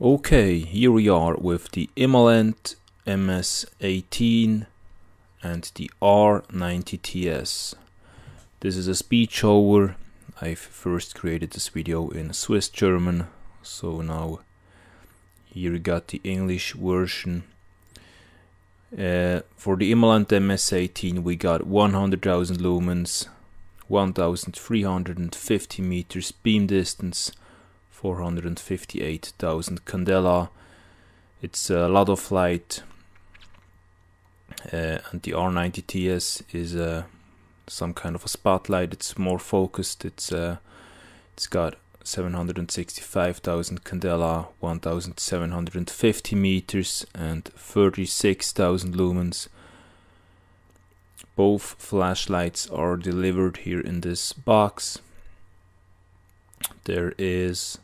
Okay, here we are with the Imalent MS18 and the R90TS. This is a speed shower. I've first created this video in Swiss German, so now here we got the English version. For the Imalent MS18 we got 100,000 lumens, 1,350 meters beam distance, 458,000 candela. It's a lot of light, and the R90TS is some kind of a spotlight. It's more focused. It's got 765,000 candela, 1,750 meters, and 36,000 lumens. Both flashlights are delivered here in this box. There is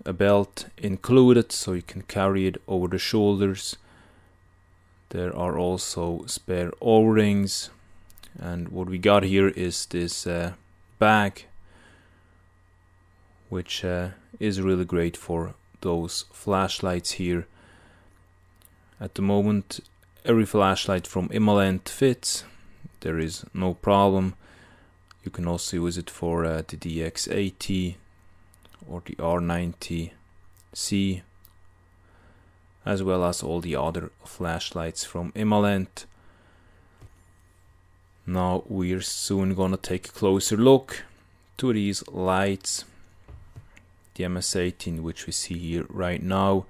a belt included, so you can carry it over the shoulders. There are also spare O-rings, and what we got here is this bag, which is really great for those flashlights here. At the moment, every flashlight from Imalent fits. There is no problem. You can also use it for the DX80 or the R90C, as well as all the other flashlights from Imalent. Now we're soon gonna take a closer look to these lights. The MS18, which we see here right now,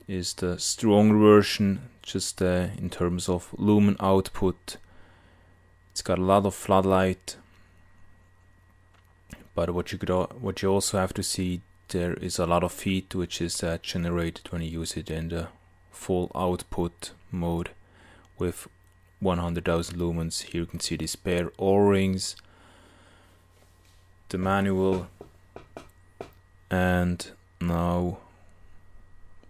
is the stronger version, just in terms of lumen output. It's got a lot of floodlight, but what you also have to see, there is a lot of heat which is generated when you use it in the full output mode with 100,000 lumens. Here you can see the spare O-rings, the manual, and now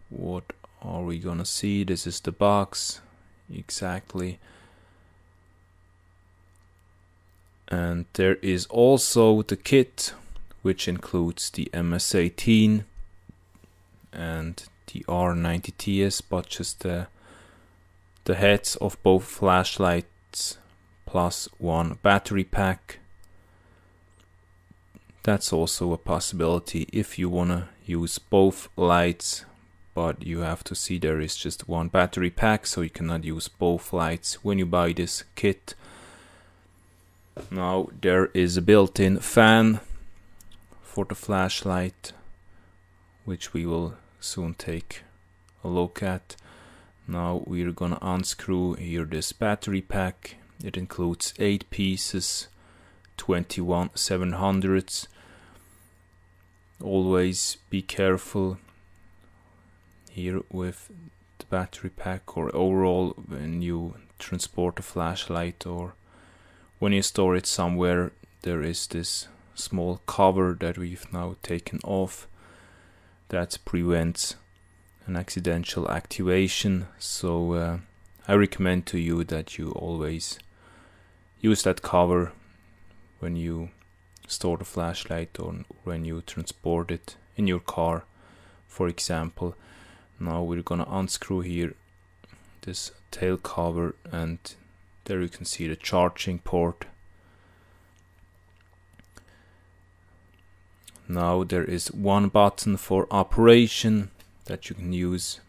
what are we gonna see? This is the box exactly. And there is also the kit, which includes the MS18 and the R90TS, but just the heads of both flashlights plus one battery pack. That's also a possibility if you wanna use both lights, but you have to see there is just one battery pack, so you cannot use both lights when you buy this kit. Now there is a built-in fan for the flashlight, which we will soon take a look at. Now we're gonna unscrew here this battery pack. It includes 8 pieces, 21 700s. Always be careful here with the battery pack, or overall when you transport a flashlight or when you store it somewhere. There is this small cover that we've now taken off that prevents an accidental activation, so I recommend to you that you always use that cover when you store the flashlight or when you transport it in your car, for example. Now we're gonna unscrew here this tail cover, and there you can see the charging port. Now there is one button for operation that you can use.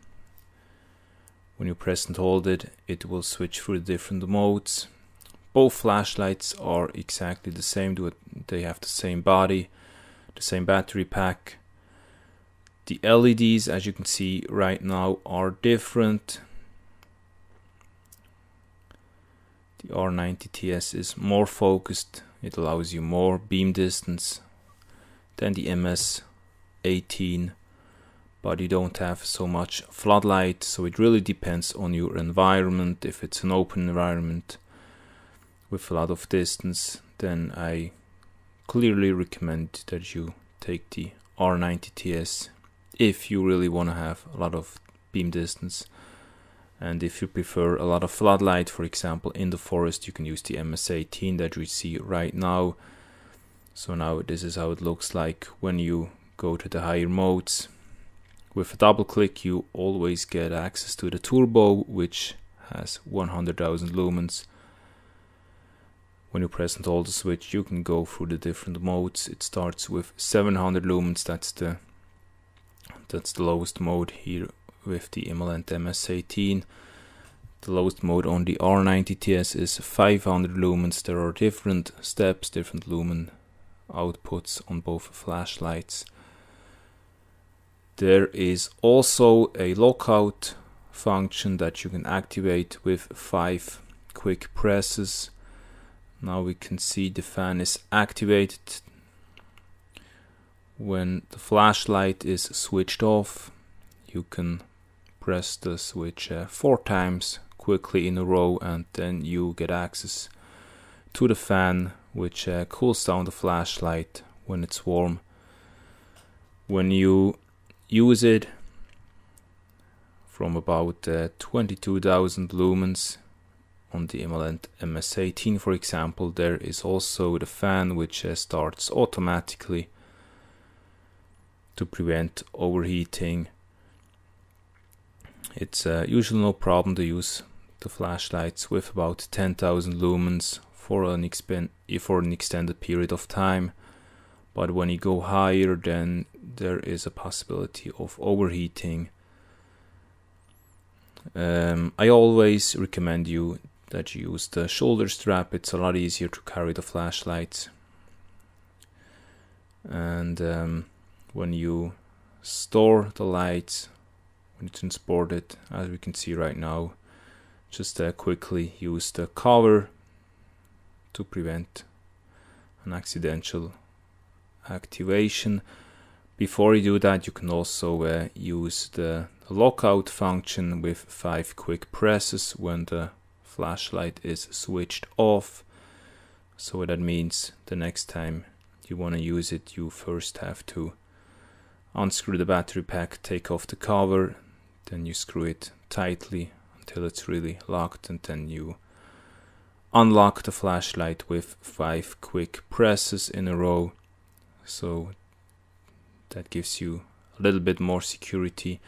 When you press and hold it, it will switch through the different modes. Both flashlights are exactly the same. They have the same body, the same battery pack. The LEDs, as you can see right now, are different. The R90TS is more focused. It allows you more beam distance than the MS18, but you don't have so much floodlight, so it really depends on your environment. If it's an open environment with a lot of distance, then I clearly recommend that you take the R90TS if you really want to have a lot of beam distance. And if you prefer a lot of floodlight, for example in the forest, you can use the MS18 that we see right now. So now this is how it looks like when you go to the higher modes. With a double click you always get access to the turbo, which has 100,000 lumens. When you press and hold the switch you can go through the different modes. It starts with 700 lumens, that's the lowest mode here with the Imalent MS18. The lowest mode on the R90TS is 500 lumens. There are different steps, different lumen outputs on both flashlights. There is also a lockout function that you can activate with 5 quick presses. Now we can see the fan is activated. When the flashlight is switched off, you can press the switch 4 times quickly in a row, and then you get access to the fan, which cools down the flashlight when it's warm. When you use it from about 22,000 lumens on the Imalent MS18 for example, there is also the fan which starts automatically to prevent overheating. It's usually no problem to use the flashlights with about 10,000 lumens for an extended period of time, but when you go higher then there is a possibility of overheating. I always recommend you that you use the shoulder strap. It's a lot easier to carry the flashlights, and when you store the lights, when you transport it, as we can see right now, just quickly use the cover to prevent an accidental activation. Before you do that, you can also use the lockout function with 5 quick presses when the flashlight is switched off. So that means the next time you want to use it, you first have to unscrew the battery pack, take off the cover, then you screw it tightly until it's really locked, and then you unlock the flashlight with 5 quick presses in a row. So that gives you a little bit more security.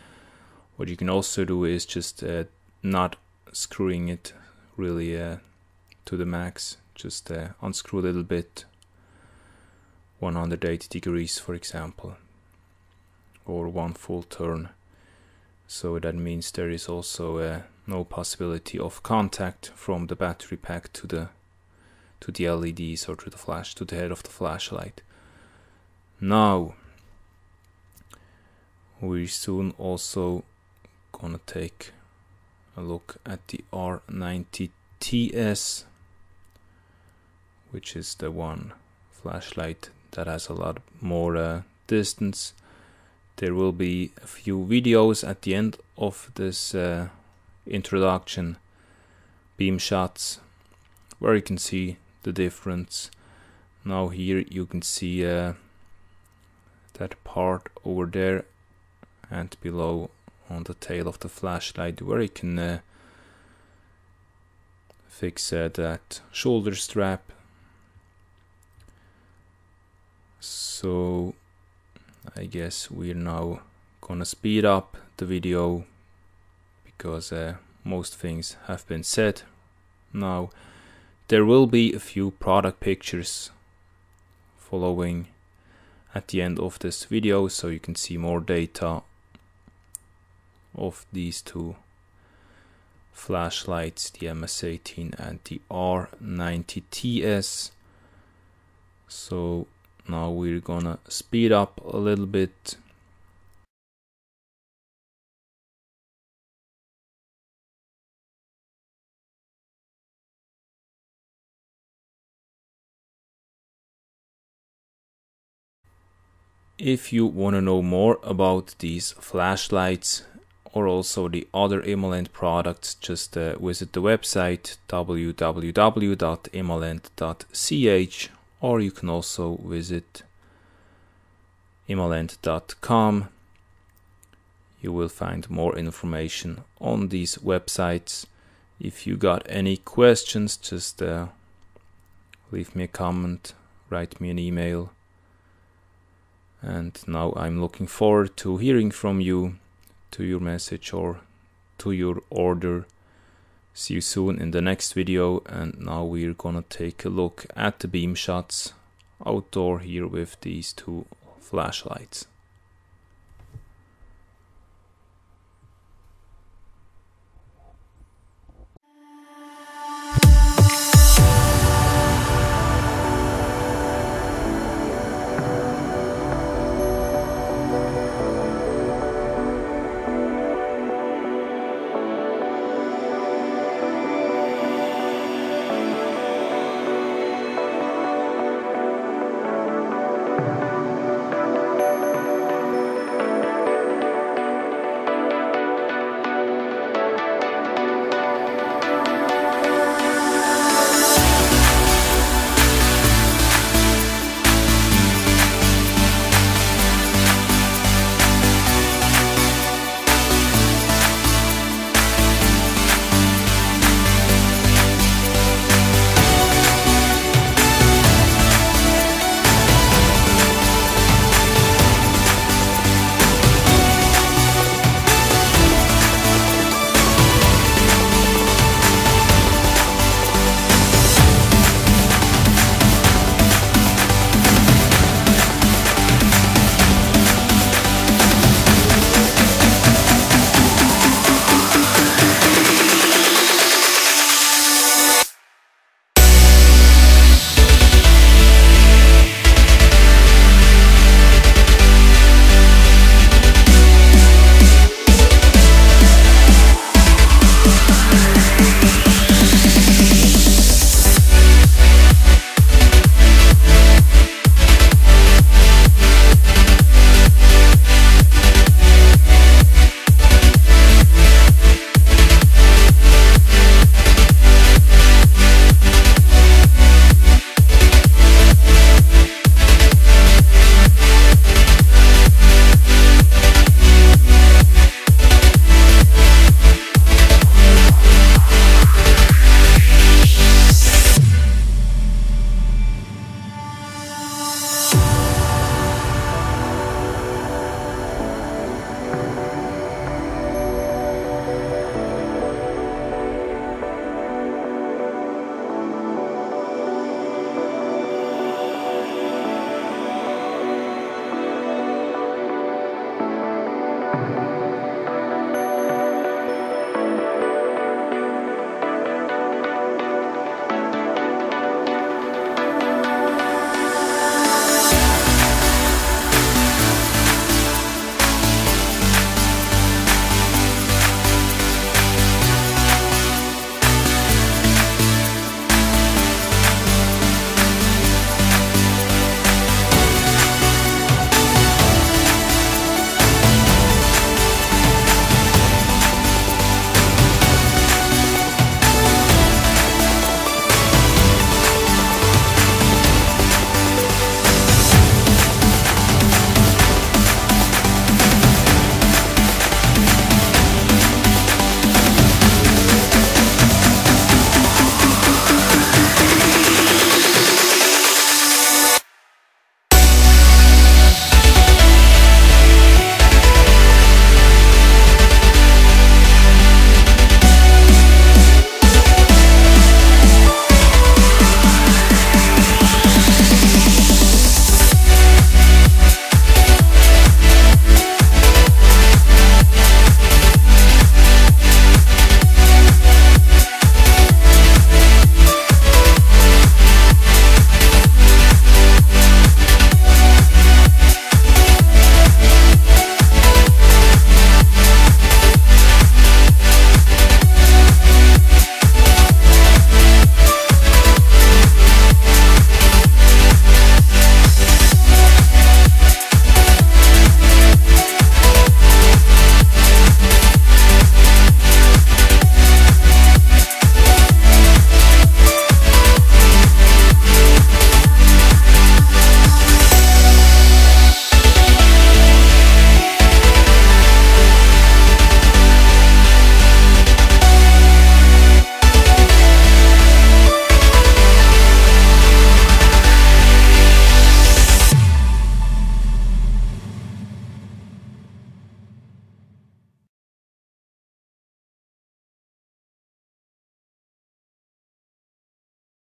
What you can also do is just not screwing it really to the max, just unscrew a little bit, 180 degrees for example, or 1 full turn. So that means there is also no possibility of contact from the battery pack to the LEDs or to the head of the flashlight. Now we're soon also gonna take a look at the R90TS, which is the one flashlight that has a lot more distance. There will be a few videos at the end of this introduction, beam shots, where you can see the difference. Now here you can see that part over there and below on the tail of the flashlight, where you can fix that shoulder strap. So I guess we're now gonna speed up the video because most things have been said. Now there will be a few product pictures following at the end of this video, so you can see more data of these two flashlights, the MS18 and the R90TS. So now we're gonna speed up a little bit. If you want to know more about these flashlights or also the other Imalent products, just visit the website www.imalent.ch, or you can also visit imalent.com. You will find more information on these websites. If you got any questions, just leave me a comment, write me an email. And now I'm looking forward to hearing from you, to your message or to your order. See you soon in the next video, and now we're gonna take a look at the beam shots outdoor here with these two flashlights.